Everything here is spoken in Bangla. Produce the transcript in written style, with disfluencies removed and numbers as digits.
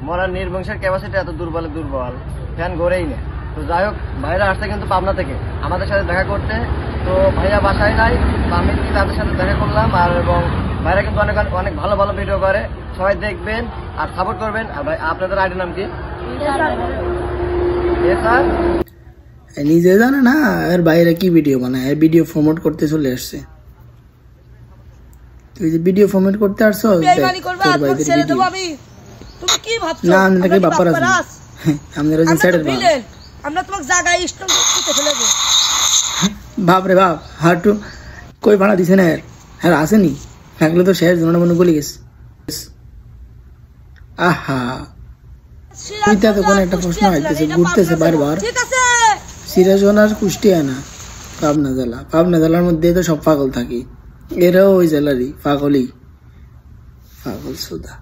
মরার নির্বংশের ক্যাপাসিটি এত দুর্বল ফ্যান গড়েই না। তো যাই হোক, ভাইরা আসছে কিন্তু পাবনা থেকে আমাদের সাথে দেখা করতে। তো ভাইয়া বাসায় নাই, আমি তাদের সাথে দেখা করলাম। আর এবং ভাইরা কিন্তু অনেক ভালো ভালো ভিডিও করে, সবাই দেখবেন আর সাপোর্ট করবেন। আর ভাই আপনাদের আইডি নাম কি? নিজে জানে না এর বাইরে কি ভিডিও বানায়, এর ভিডিও প্রমোট করতে চলে আসছে। তুই যে ভিডিও প্রমোট করতে আসছো, না আমাকে বাপার আছে, আমাদের সাইডের আমরা তোমাকে জায়গায় স্টক করতে ফেলে দেব। বাপ রে বাপ, হাটু কই ভাড়া দিছে না আর আসেনি, থাকলে তো শেষ জনের মনে গলি গেছে। আহা তুইটা তো কোনো একটা প্রশ্ন হইতেছে, ঘুরতেছে বারবার। সিরাজগঞ্জ আর কুষ্টিয়া না, পাবনা জেলা। পাবনা জেলার মধ্যে তো সব পাগল থাকে, এরাও ওই জেলারই পাগল সুদা।